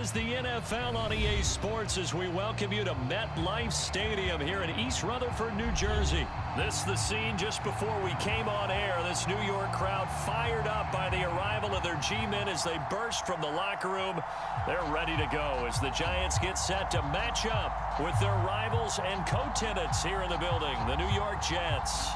is the NFL on EA Sports as we welcome you to MetLife Stadium here in East Rutherford, New Jersey. This is the scene just before we came on air. This New York crowd fired up by the arrival of their G-men as they burst from the locker room. They're ready to go as the Giants get set to match up with their rivals and co-tenants here in the building, the New York Jets.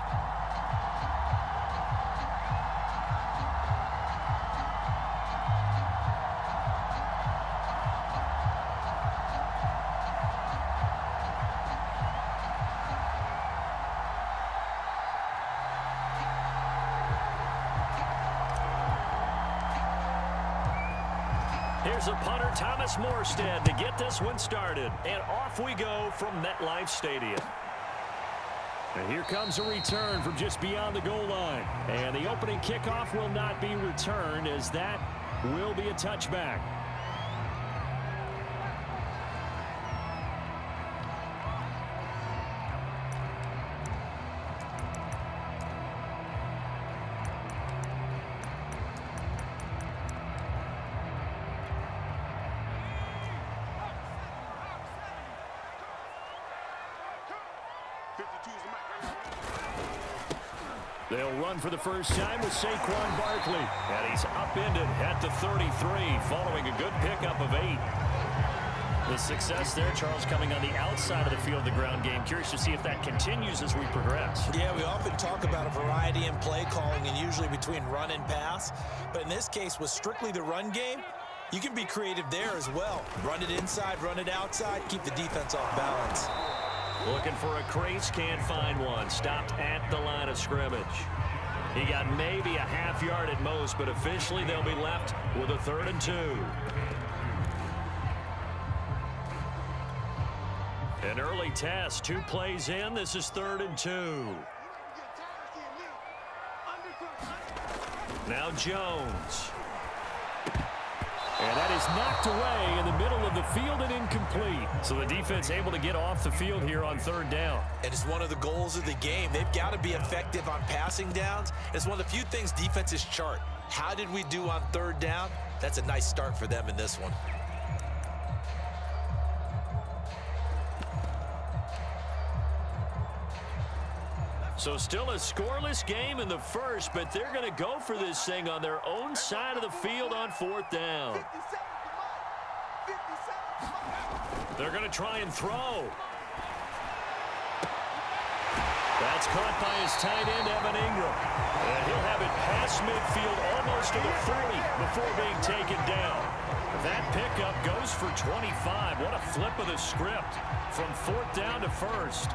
Here's a punter, Thomas Morstead, to get this one started. And off we go from MetLife Stadium. And here comes a return from just beyond the goal line. And the opening kickoff will not be returned as that will be a touchback. They'll run for the first time with Saquon Barkley. And he's upended at the 33 following a good pickup of 8. The success there, Charles, coming on the outside of the field, the ground game. Curious to see if that continues as we progress. Yeah, we often talk about a variety in play calling and usually between run and pass. But in this case, with strictly the run game, you can be creative there as well. Run it inside, run it outside, keep the defense off balance. Looking for a crease, can't find one. Stopped at the line of scrimmage. He got maybe a half yard at most, but officially they'll be left with a 3rd and 2. An early test, 2 plays in. This is 3rd and 2. Now Jones. And that is knocked away in the middle of the field and incomplete. So the defense able to get off the field here on 3rd down. And it's one of the goals of the game. They've got to be effective on passing downs. It's one of the few things defenses chart. How did we do on 3rd down? That's a nice start for them in this one. So still a scoreless game in the first, but they're going to go for this thing on their own side of the field on 4th down. They're going to try and throw. That's caught by his tight end, Evan Ingram. And he'll have it past midfield almost to the 40 before being taken down. That pickup goes for 25. What a flip of the script from 4th down to 1st.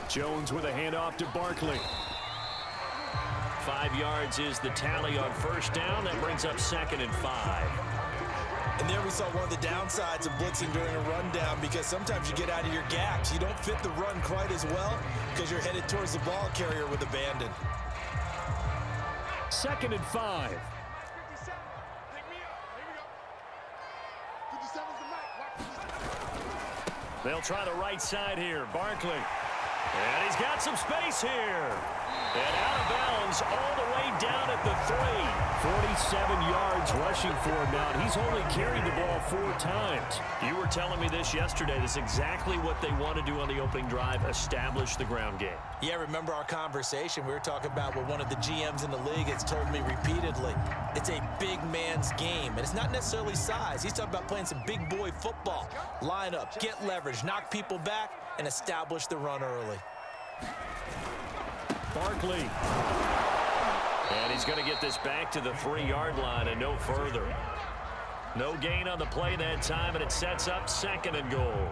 Jones with a handoff to Barkley. 5 yards is the tally on 1st down. That brings up 2nd and 5. And there we saw one of the downsides of blitzing during a rundown, because sometimes you get out of your gaps. You don't fit the run quite as well because you're headed towards the ball carrier with abandon. 2nd and 5. They'll try the right side here. Barkley. And he's got some space here. And out of bounds all the way down at the 3. 47 yards rushing for him now. And he's only carried the ball 4 times. You were telling me this yesterday. This is exactly what they want to do on the opening drive, establish the ground game. Yeah, remember our conversation. We were talking about what one of the GMs in the league has told me repeatedly. It's a big man's game. And it's not necessarily size. He's talking about playing some big boy football. Line up, get leverage, knock people back, and establish the run early. Barkley. And he's going to get this back to the 3-yard line and no further. No gain on the play that time, and it sets up 2nd and goal.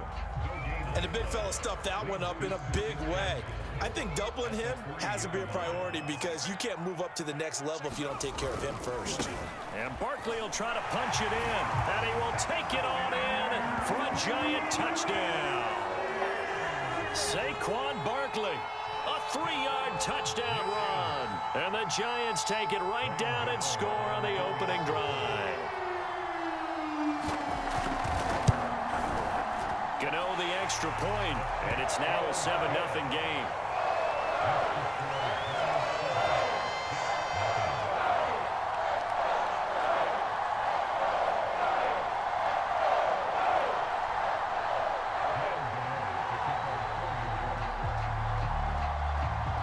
And the big fella stuffed that one up in a big way. I think doubling him has to be a priority because you can't move up to the next level if you don't take care of him first. And Barkley will try to punch it in, and he will take it on in for a giant touchdown. Saquon Barkley, a 3-yard touchdown run. And the Giants take it right down and score on the opening drive. Gano the extra point, and it's now a 7-0 game.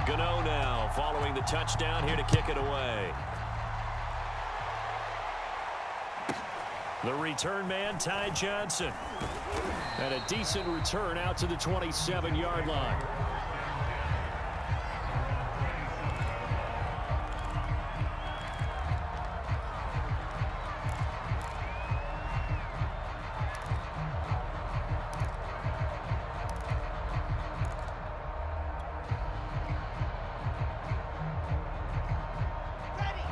Gano now following the touchdown here to kick it away. The return man, Ty Johnson. And a decent return out to the 27-yard line.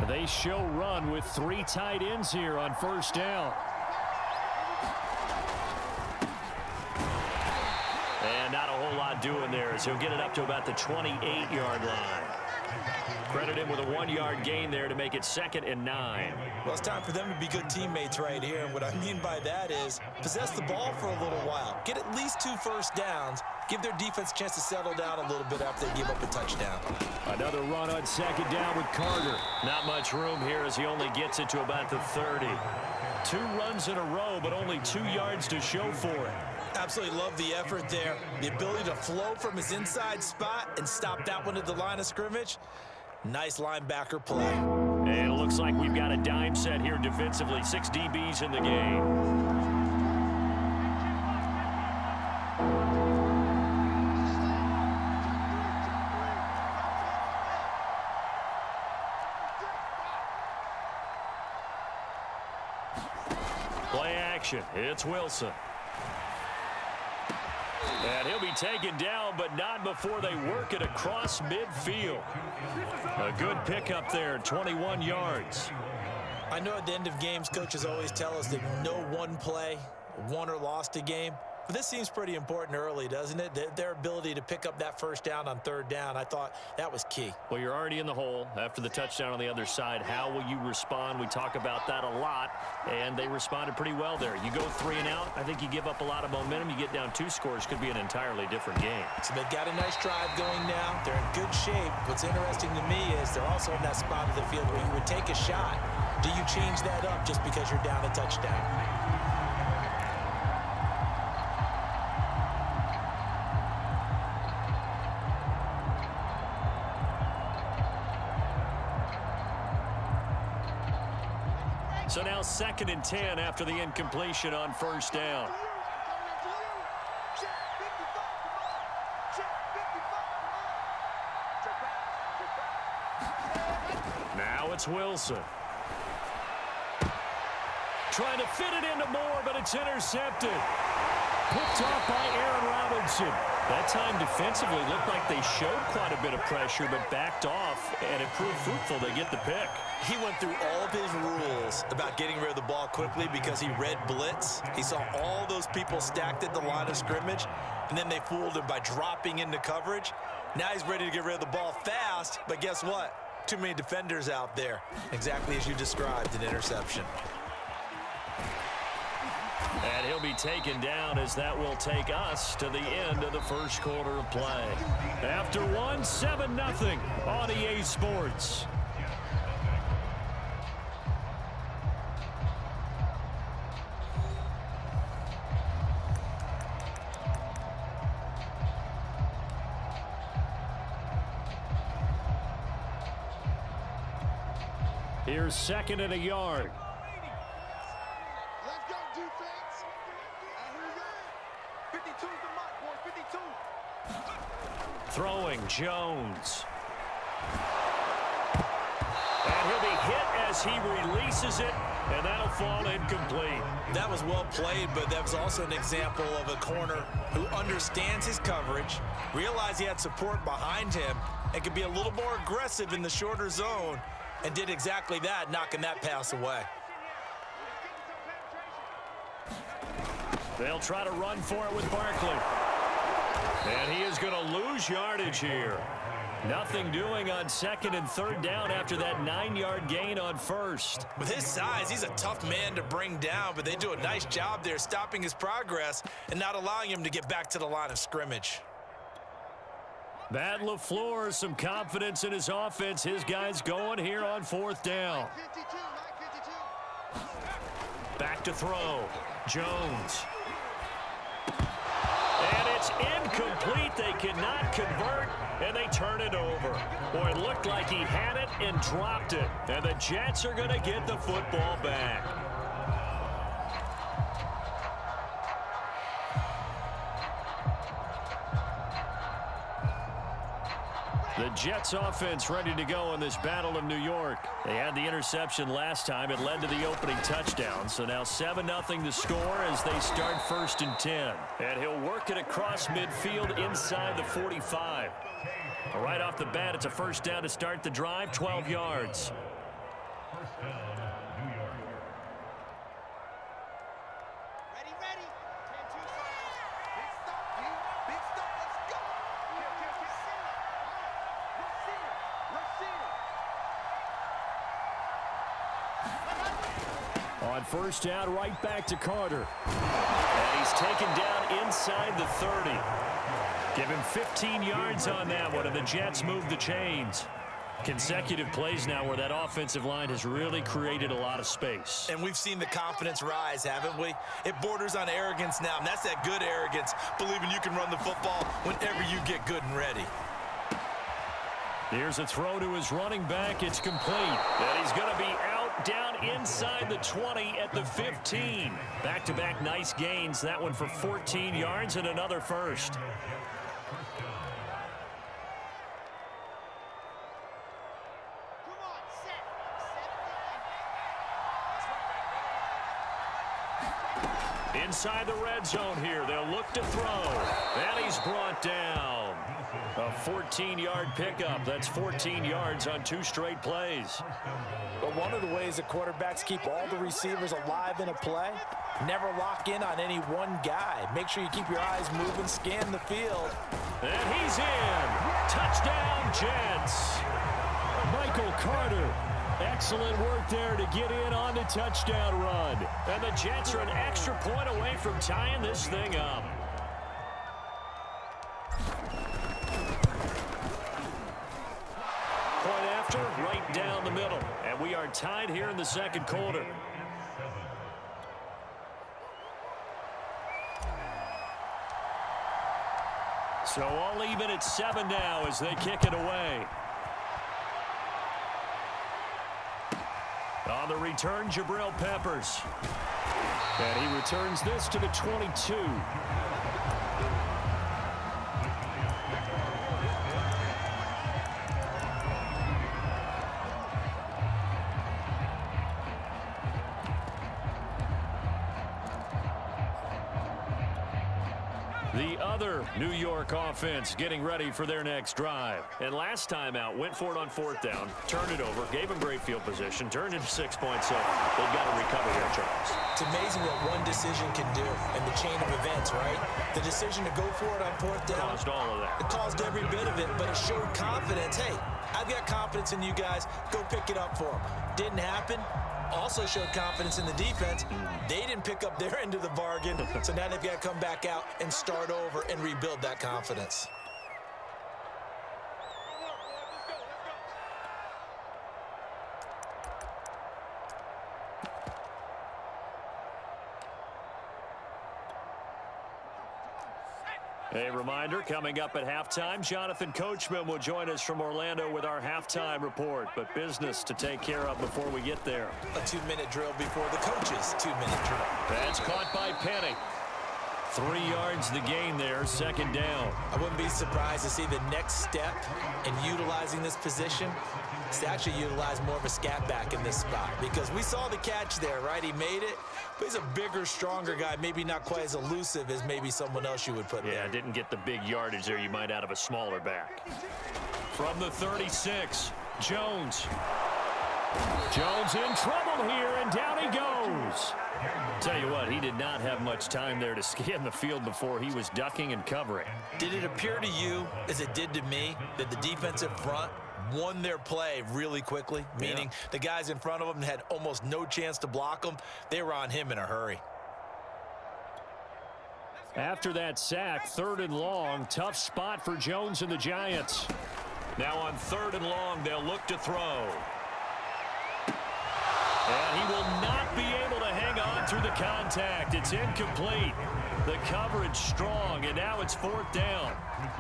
They show run with 3 tight ends here on first down. And not a whole lot doing there as he'll get it up to about the 28-yard line. Credit him with a 1-yard gain there to make it 2nd and 9. Well, it's time for them to be good teammates right here. And what I mean by that is possess the ball for a little while. Get at least 2 first downs. Give their defense a chance to settle down a little bit after they give up a touchdown. Another run on 2nd down with Carter. Not much room here as he only gets it to about the 30. 2 runs in a row, but only 2 yards to show for it. Absolutely love the effort there. The ability to flow from his inside spot and stop that one at the line of scrimmage. Nice linebacker play. And it looks like we've got a dime set here defensively. 6 DBs in the game. Play action. It's Wilson. And he'll be taken down, but not before they work it across midfield. A good pickup there, 21 yards. I know at the end of games, coaches always tell us that no one play won or lost a game. But this seems pretty important early, doesn't it? Their ability to pick up that first down on 3rd down, I thought that was key. Well, you're already in the hole after the touchdown on the other side. How will you respond? We talk about that a lot, and they responded pretty well there. You go 3 and out, I think you give up a lot of momentum. You get down 2 scores, could be an entirely different game. So they've got a nice drive going now. They're in good shape. What's interesting to me is they're also in that spot of the field where you would take a shot. Do you change that up just because you're down a touchdown? So now 2nd and 10 after the incompletion on first down. Now it's Wilson. Trying to fit it into Moore, but it's intercepted. Picked off by Aaron Robinson. That time defensively looked like they showed quite a bit of pressure, but backed off, and it proved fruitful. They get the pick. He went through all of his rules about getting rid of the ball quickly because he read blitz. He saw all those people stacked at the line of scrimmage, and then they fooled him by dropping into coverage. Now he's ready to get rid of the ball fast, but guess what? Too many defenders out there. Exactly as you described, an interception. And he'll be taken down as that will take us to the end of the first quarter of play. After 1, 7-0 on EA Sports. Here's 2nd and a yard. Let's go, defense. And here we go. 52's the mark, boys. 52. Throwing Jones. And he'll be hit as he releases it, and that'll fall incomplete. That was well played, but that was also an example of a corner who understands his coverage, realized he had support behind him, and could be a little more aggressive in the shorter zone, and did exactly that, knocking that pass away. They'll try to run for it with Barkley. And he is going to lose yardage here. Nothing doing on 2nd and 3rd down after that 9-yard gain on 1st. With his size, he's a tough man to bring down, but they do a nice job there stopping his progress and not allowing him to get back to the line of scrimmage. Matt LaFleur, some confidence in his offense. His guys going here on 4th down. Back to throw. Jones. And it's incomplete. They cannot convert, and they turn it over. Boy, it looked like he had it and dropped it. And the Jets are going to get the football back. The Jets offense ready to go in this Battle of New York. They had the interception last time. It led to the opening touchdown. So now 7-0 to score as they start 1st and 10. And he'll work it across midfield inside the 45. Right off the bat, it's a 1st down to start the drive, 12 yards. On 1st down, right back to Carter. And he's taken down inside the 30. Give him 15 yards on that one, and the Jets move the chains. Consecutive plays now where that offensive line has really created a lot of space. And we've seen the confidence rise, haven't we? It borders on arrogance now, and that's that good arrogance, believing you can run the football whenever you get good and ready. Here's a throw to his running back. It's complete. And he's going to be out down inside the 20 at the 15. Back-to-back nice gains. That one for 14 yards and another 1st. Inside the red zone here. They'll look to throw. And he's brought down. A 14-yard pickup. That's 14 yards on 2 straight plays. But one of the ways that quarterbacks keep all the receivers alive in a play, never lock in on any one guy. Make sure you keep your eyes moving, scan the field. And he's in. Touchdown, Jets. Michael Carter. Excellent work there to get in on the touchdown run. And the Jets are an extra point away from tying this thing up. Point after, right down the middle. And we are tied here in the 2nd quarter. So all even at 7 now as they kick it away. On the return, Jabril Peppers. And he returns this to the 22. The other New York offense getting ready for their next drive. And last time out, went for it on 4th down, turned it over, gave them great field position, turned into 6 points. So they've got to recover here, Charles. It's amazing what one decision can do in the chain of events, right? The decision to go for it on 4th down. Caused all of that. It caused every bit of it, but it showed confidence. Hey, I've got confidence in you guys. Go pick it up for them. Didn't happen. Also showed confidence in the defense. They didn't pick up their end of the bargain, so now they've got to come back out and start over and rebuild that confidence. A reminder, coming up at halftime, Jonathan Coachman will join us from Orlando with our halftime report. But business to take care of before we get there. A 2-minute drill before the coach's 2-minute drill. That's caught by Penny. 3 yards the gain there, 2nd down. I wouldn't be surprised to see the next step in utilizing this position is to actually utilize more of a scat back in this spot, because we saw the catch there, right? He made it, but he's a bigger, stronger guy, maybe not quite as elusive as maybe someone else you would put there. Yeah, didn't get the big yardage there you might out of a smaller back. From the 36, Jones. Jones in trouble. home here, and down he goes. Tell you what, he did not have much time there to scan the field before he was ducking and covering. Did it appear to you, as it did to me, that the defensive front won their play really quickly? Meaning the guys in front of them had almost no chance to block them. They were on him in a hurry. After that sack, 3rd and long, tough spot for Jones and the Giants. Now on 3rd and long, they'll look to throw. And he will not be able to hang on through the contact. It's incomplete. The coverage strong, and now it's 4th down.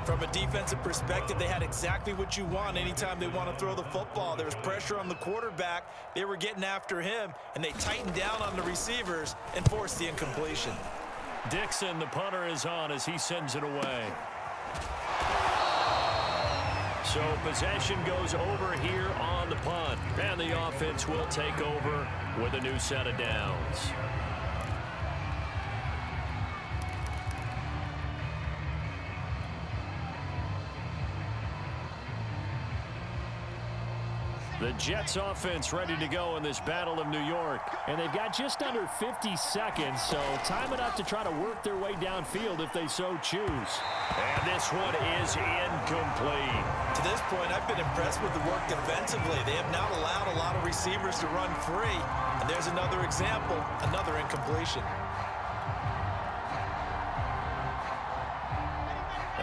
From a defensive perspective, they had exactly what you want anytime they want to throw the football. There was pressure on the quarterback. They were getting after him, and they tightened down on the receivers and forced the incompletion. Dixon, the punter, is on as he sends it away. So possession goes over here on the punt, and the offense will take over with a new set of downs. The Jets offense ready to go in this Battle of New York. And they've got just under 50 seconds, so time enough to try to work their way downfield if they so choose. And this one is incomplete. To this point, I've been impressed with the work defensively. They have not allowed a lot of receivers to run free. And there's another example, another incompletion.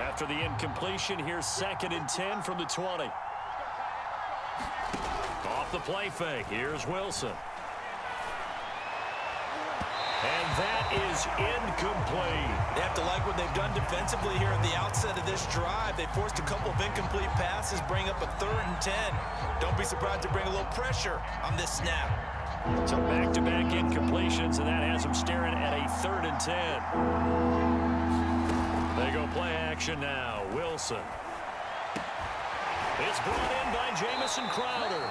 After the incompletion, here's 2nd and 10 from the 20. Off the play fake, here's Wilson. And that is incomplete. They have to like what they've done defensively here at the outset of this drive. They forced a couple of incomplete passes, bring up a 3rd and 10. Don't be surprised to bring a little pressure on this snap. So back-to-back incompletions, and that has them staring at a 3rd and 10. They go play action now. Wilson. It's brought in by Jamison Crowder.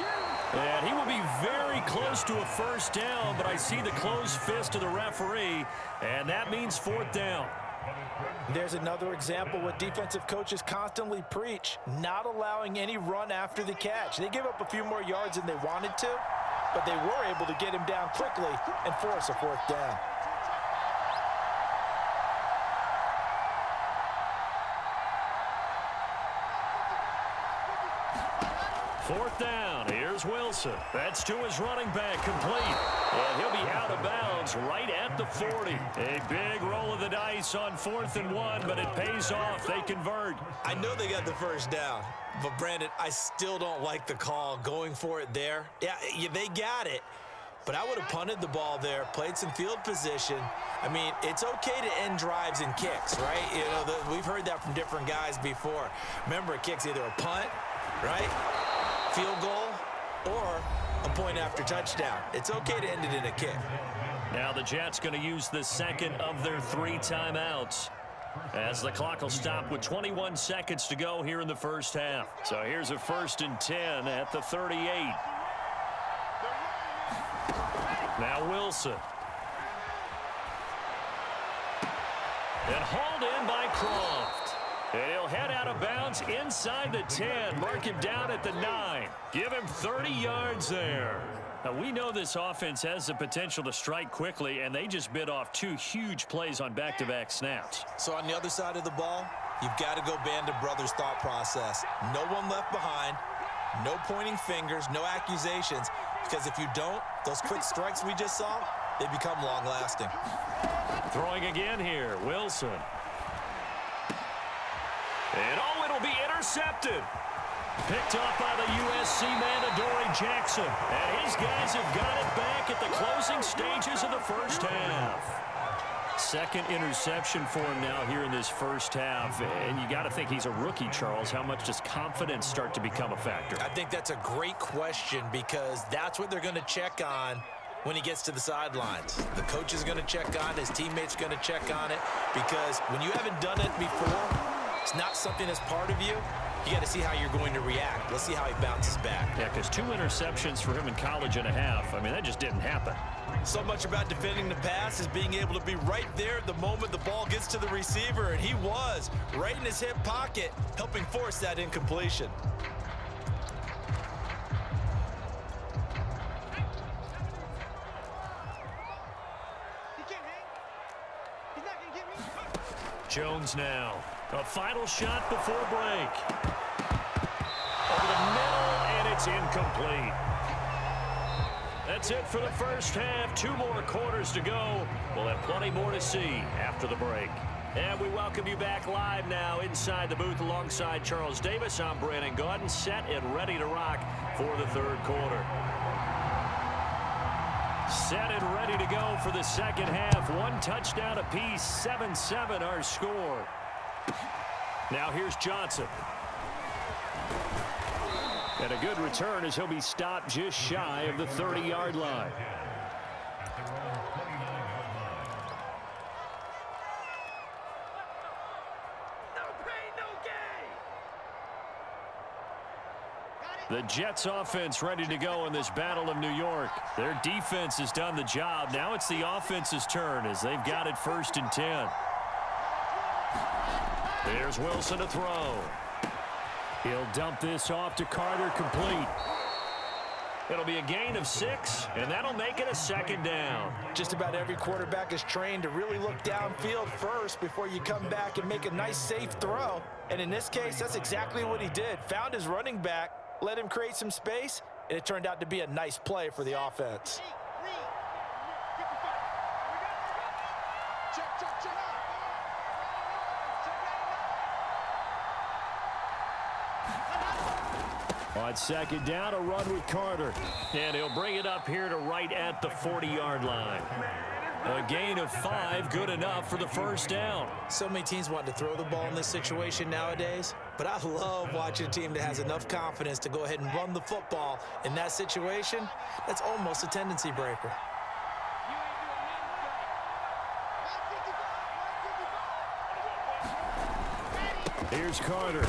And he will be very close to a 1st down, but I see the closed fist of the referee, and that means 4th down. There's another example what defensive coaches constantly preach, not allowing any run after the catch. They give up a few more yards than they wanted to, but they were able to get him down quickly and force a 4th down. Fourth down. Here's Wilson. That's to his running back, complete. And he'll be out of bounds right at the 40. A big roll of the dice on 4th and 1, but it pays off. They convert. I know they got the 1st down, but Brandon, I still don't like the call going for it there. Yeah, they got it, but I would have punted the ball there, played some field position. I mean, it's okay to end drives and kicks, right? You know, we've heard that from different guys before. Remember, a kick's either a punt, right? Field goal, or a point after touchdown. It's okay to end it in a kick. Now the Jets going to use the 2nd of their 3 timeouts, as the clock will stop with 21 seconds to go here in the 1st half. So here's a 1st and 10 at the 38. Now Wilson. And hauled in by Croft. And he'll head out of bounds inside the 10. Mark him down at the 9. Give him 30 yards there. Now, we know this offense has the potential to strike quickly, and they just bit off 2 huge plays on back-to-back snaps. So on the other side of the ball, you've got to go band of brothers thought process. No one left behind, no pointing fingers, no accusations, because if you don't, those quick strikes we just saw, they become long-lasting. Throwing again here, Wilson. And it'll be intercepted. Picked off by the USC man, Adoree Jackson. And his guys have got it back at the closing stages of the 1st half. 2nd interception for him now here in this 1st half. And you got to think he's a rookie, Charles. How much does confidence start to become a factor? I think that's a great question, because that's what they're going to check on when he gets to the sidelines. The coach is going to check on it. His teammates are going to check on it, because when you haven't done it before, it's not something that's part of you. You got to see how you're going to react. Let's see how he bounces back. Yeah, because 2 interceptions for him in college and a half. I mean, that just didn't happen. So much about defending the pass is being able to be right there at the moment the ball gets to the receiver, and he was right in his hip pocket, helping force that incompletion. Jones now. A final shot before break. Over the middle, and it's incomplete. That's it for the first half. 2 more quarters to go. We'll have plenty more to see after the break. And we welcome you back live now inside the booth alongside Charles Davis. I'm Brandon Gaudin, set and ready to rock for the third quarter. Set and ready to go for the second half. 1 touchdown apiece, 7-7 our score. Now here's Johnson. And a good return as he'll be stopped just shy of the 30-yard line. The Jets offense ready to go in this Battle of New York. Their defense has done the job. Now it's the offense's turn as they've got it 1st and 10. There's Wilson to throw. He'll dump this off to Carter, complete. It'll be a gain of 6, and that'll make it a 2nd down. Just about every quarterback is trained to really look downfield first before you come back and make a nice, safe throw. And in this case, that's exactly what he did. Found his running back, let him create some space, and it turned out to be a nice play for the offense. On 2nd down, a run with Carter. And he'll bring it up here to right at the 40-yard line. A gain of 5, good enough for the 1st down. So many teams want to throw the ball in this situation nowadays, but I love watching a team that has enough confidence to go ahead and run the football. In that situation, that's almost a tendency breaker. Here's Carter.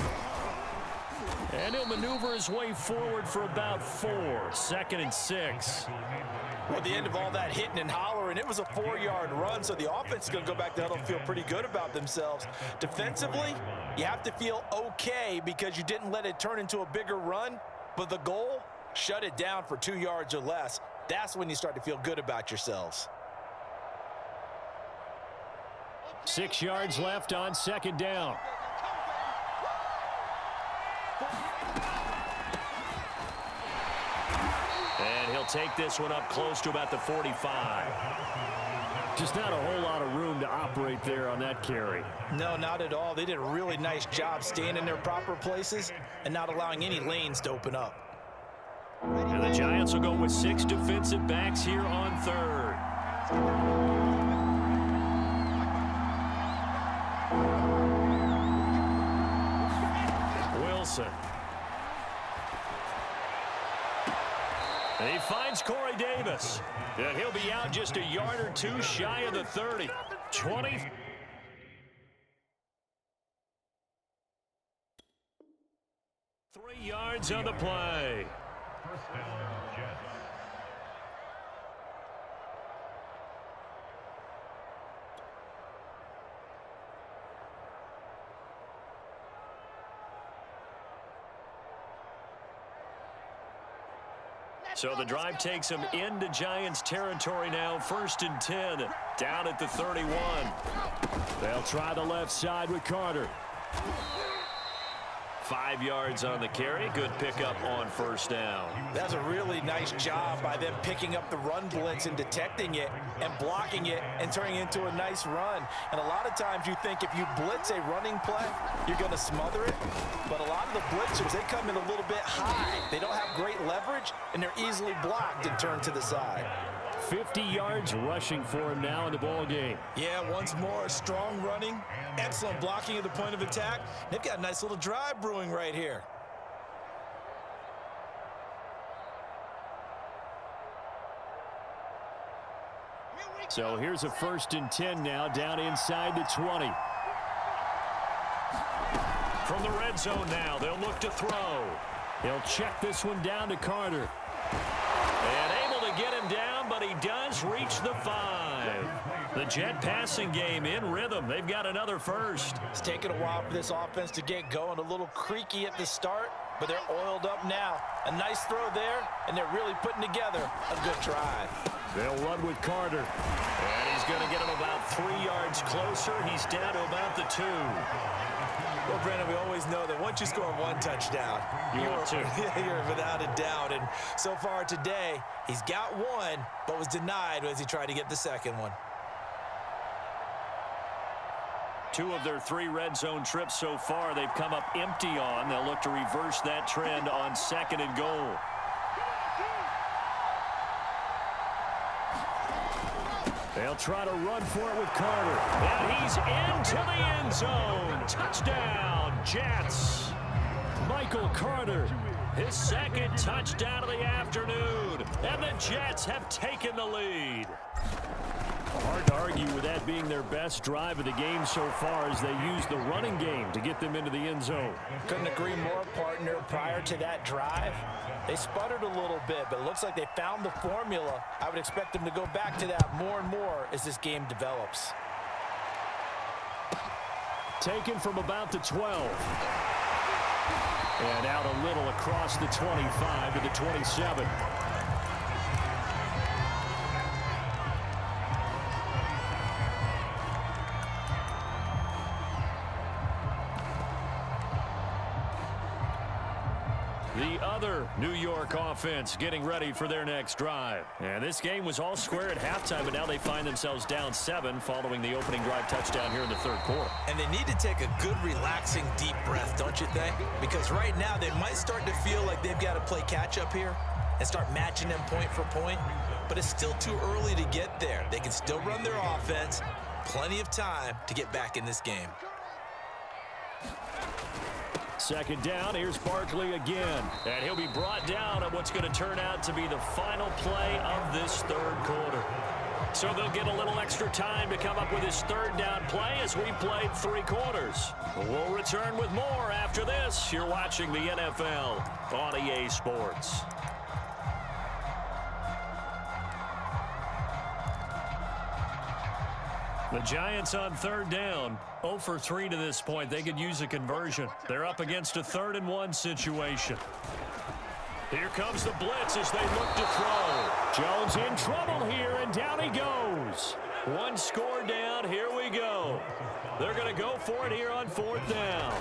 And he'll maneuver his way forward for about 4. 2nd and 6. Well, at the end of all that hitting and hollering, it was a 4-yard run, so the offense is going to go back to huddle and feel pretty good about themselves. Defensively, you have to feel okay because you didn't let it turn into a bigger run, but the goal, shut it down for 2 yards or less. That's when you start to feel good about yourselves. 6 yards left on 2nd down. And he'll take this one up close to about the 45. Just not a whole lot of room to operate there on that carry. No, not at all. They did a really nice job staying in their proper places and not allowing any lanes to open up. And the Giants will go with 6 defensive backs here on 3rd. Wilson. And he finds Corey Davis. And he'll be out just a yard or 2 shy of the 30. 20. Three yards on the play. So the drive takes them into Giants territory now. 1st and 10, down at the 31. They'll try the left side with Carter. 5 yards on the carry. Good pickup on 1st down. That's a really nice job by them picking up the run blitz and detecting it and blocking it and turning it into a nice run. And a lot of times you think if you blitz a running play, you're going to smother it. But a lot of the blitzers, they come in a little bit high. They don't have great leverage, and they're easily blocked and turned to the side. 50 yards rushing for him now in the ball game. Yeah, once more, strong running, excellent blocking at the point of attack. They've got a nice little drive brewing right here. So here's a 1st and 10 now, down inside the 20. From the red zone now, they'll look to throw. He'll check this one down to Carter. And able to get him down, but he does reach the 5. The Jet passing game in rhythm. They've got another first. It's taken a while for this offense to get going. A little creaky at the start, but they're oiled up now. A nice throw there, and they're really putting together a good drive. They'll run with Carter. And is going to get him about 3 yards closer. He's down to about the 2. Well, Brandon, we always know that once you score 1 touchdown, You're without a doubt. And so far today, he's got 1, but was denied as he tried to get the second one. 2 of their 3 red zone trips so far, they've come up empty on. They'll look to reverse that trend on 2nd and goal. They'll try to run for it with Carter. And he's into the end zone. Touchdown, Jets. Michael Carter, his 2nd touchdown of the afternoon. And the Jets have taken the lead. Hard to argue with that being their best drive of the game so far as they use the running game to get them into the end zone. Couldn't agree more, partner. Prior to that drive, they sputtered a little bit, but it looks like they found the formula. I would expect them to go back to that more and more as this game develops. Taken from about the 12. And out a little across the 25 to the 27. The other New York offense getting ready for their next drive. And this game was all square at halftime, but now they find themselves down 7 following the opening drive touchdown here in the 3rd quarter. And they need to take a good, relaxing, deep breath, don't you think? Because right now they might start to feel like they've got to play catch-up here and start matching them point for point. But it's still too early to get there. They can still run their offense. Plenty of time to get back in this game. 2nd down, here's Barkley again. And he'll be brought down on what's going to turn out to be the final play of this 3rd quarter. So they'll get a little extra time to come up with his 3rd down play as we played 3 quarters. We'll return with more after this. You're watching the NFL on EA Sports. The Giants on 3rd down, 0 for 3 to this point. They could use a conversion. They're up against a 3rd and 1 situation. Here comes the blitz as they look to throw. Jones in trouble here, and down he goes. 1 score down, here we go. They're going to go for it here on 4th down.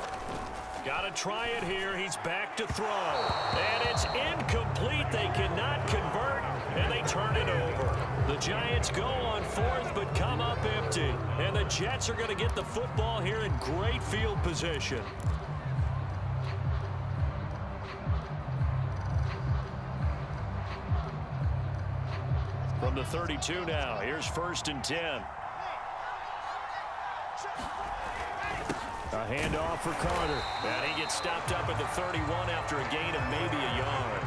Got to try it here. He's back to throw. And it's incomplete. They cannot convert, and they turn it over. The Giants go on 4th, but come up empty. And the Jets are going to get the football here in great field position. From the 32 now, here's 1st and 10. A handoff for Carter. And he gets stopped up at the 31 after a gain of maybe a yard.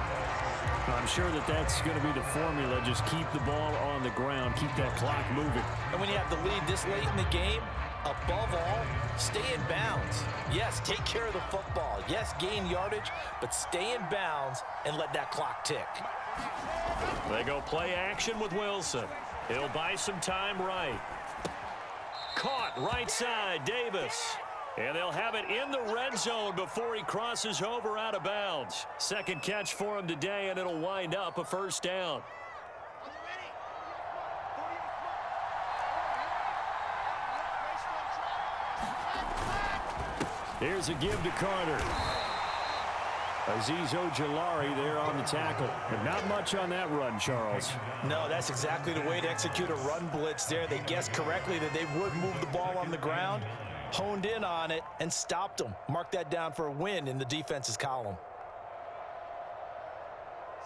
I'm sure that's going to be the formula. Just keep the ball on the ground. Keep that clock moving. And when you have the lead this late in the game, above all, stay in bounds. Yes, take care of the football. Yes, gain yardage, but stay in bounds and let that clock tick. They go play action with Wilson. He'll buy some time right. Caught right side, Davis. And they'll have it in the red zone before he crosses over out of bounds. 2nd catch for him today, and it'll wind up a 1st down. Here's a give to Carter. Azeez Ojulari there on the tackle. And not much on that run, Charles. No, that's exactly the way to execute a run blitz there. They guessed correctly that they would move the ball on the ground, honed in on it, and stopped them. Mark that down for a win in the defense's column.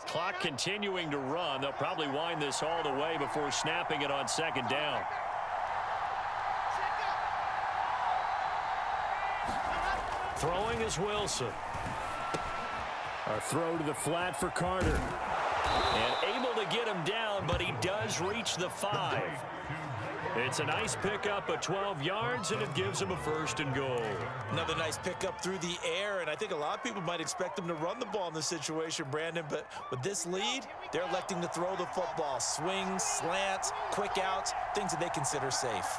Clock continuing to run. They'll probably wind this all the way before snapping it on 2nd down. Throwing is Wilson. A throw to the flat for Carter. And able to get him down, but he does reach the 5. It's a nice pickup of 12 yards, and it gives him a 1st and goal. Another nice pickup through the air, and I think a lot of people might expect them to run the ball in this situation, Brandon, but with this lead, they're electing to throw the football. Swings, slants, quick outs, things that they consider safe.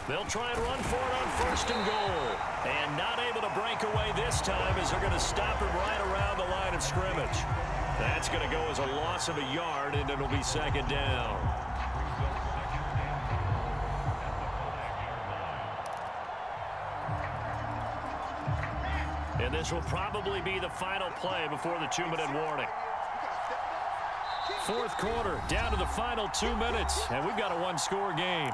They'll try and run for it on 1st and goal. And not able to break away this time as they're going to stop him right around the line of scrimmage. That's going to go as a loss of a yard, and it'll be second down. And this will probably be the final play before the 2-minute warning. Fourth quarter, down to the final 2 minutes, and we've got a one-score game.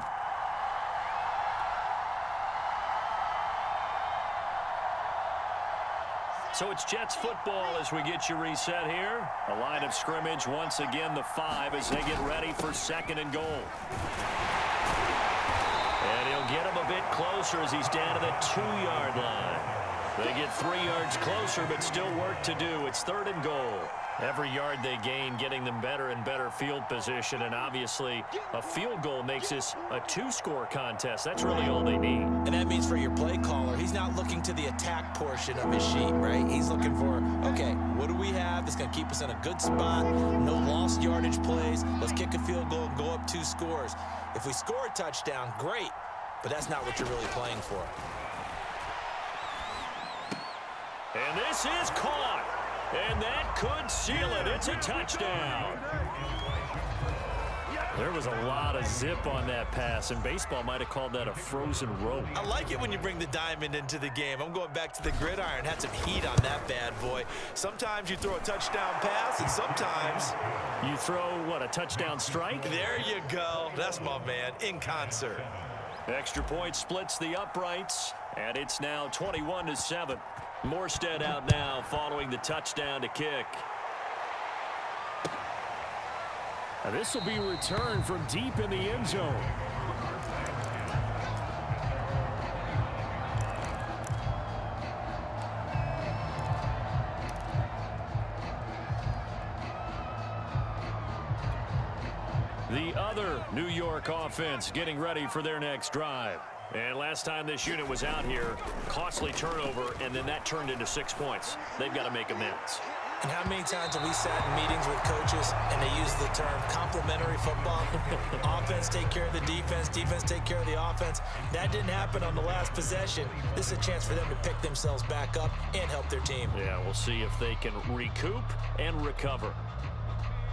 So it's Jets football as we get you reset here. A line of scrimmage, once again the 5 as they get ready for second and goal. And he'll get him a bit closer as he's down to the 2-yard line. They get 3 yards closer, but still work to do. It's third and goal. Every yard they gain getting them better and better field position, and obviously a field goal makes this a 2-score contest. That's really all they need. And that means for your play caller, he's not looking to the attack portion of his sheet, right? He's looking for, okay, what do we have that's going to keep us in a good spot? No lost yardage plays. Let's kick a field goal and go up 2 scores. If we score a touchdown, great, but that's not what you're really playing for. And this is caught. And that could seal it. It's a touchdown. There was a lot of zip on that pass, and baseball might have called that a frozen rope. I like it when you bring the diamond into the game. I'm going back to the gridiron. Had some heat on that bad boy. Sometimes you throw a touchdown pass, and sometimes you throw, what, a touchdown strike? There you go. That's my man, in concert. Extra point splits the uprights, and it's now 21-7. Morstead out now following the touchdown to kick. Now this will be returned from deep in the end zone. The other New York offense getting ready for their next drive. And last time this unit was out here, costly turnover, and then that turned into 6 points. They've got to make amends. And how many times have we sat in meetings with coaches and they use the term complementary football? Offense take care of the defense, defense take care of the offense. That didn't happen on the last possession. This is a chance for them to pick themselves back up and help their team. Yeah, we'll see if they can recoup and recover.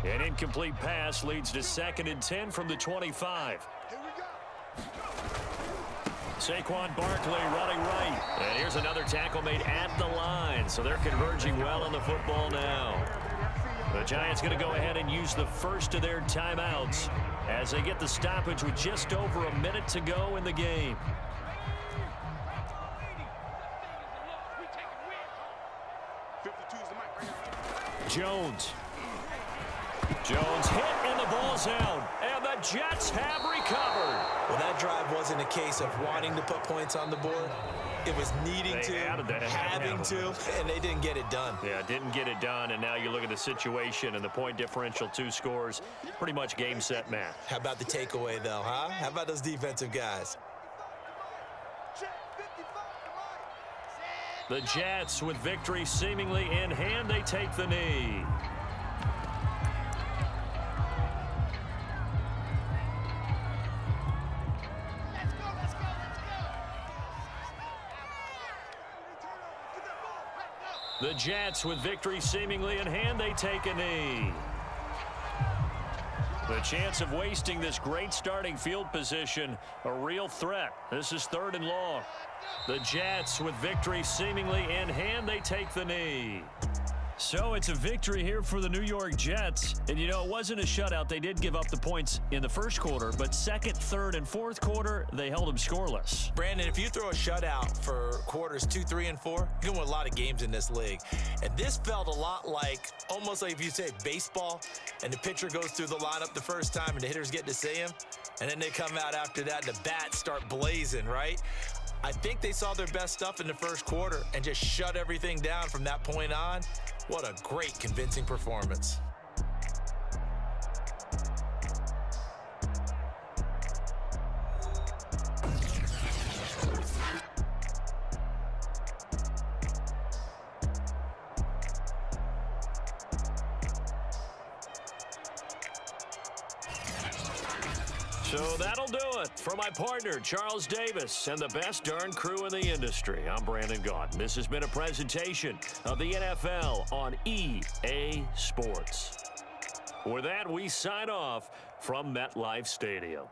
An incomplete pass leads to 2nd and 10 from the 25. Saquon Barkley running right. And here's another tackle made at the line. So they're converging well on the football now. The Giants going to go ahead and use the first of their timeouts as they get the stoppage with just over a minute to go in the game. Jones hit and the ball's out. And the Jets have recovered. Well, that drive wasn't a case of wanting to put points on the board. It was needing to, having to, and they didn't get it done. Yeah, didn't get it done, and now you look at the situation and the point differential, 2 scores, pretty much game, set, match. How about the takeaway, though, huh? How about those defensive guys? The Jets, with victory seemingly in hand, they take the knee. The Jets, with victory seemingly in hand, they take a knee. The chance of wasting this great starting field position, a real threat. This is 3rd and long. The Jets, with victory seemingly in hand, they take the knee. So it's a victory here for the New York Jets. And, you know, it wasn't a shutout. They did give up the points in the first quarter, but 2nd, 3rd, and 4th quarter, they held them scoreless. Brandon, if you throw a shutout for quarters 2, 3, and 4, you're going to win a lot of games in this league. And this felt a lot like, almost like if you say baseball, and the pitcher goes through the lineup the first time, and the hitters get to see him, and then they come out after that, and the bats start blazing, right? I think they saw their best stuff in the first quarter and just shut everything down from that point on. What a great, convincing performance. So that'll do it For my partner, Charles Davis, and the best darn crew in the industry, I'm Brandon Gaudin. This has been a presentation of the NFL on EA Sports. With that, we sign off from MetLife Stadium.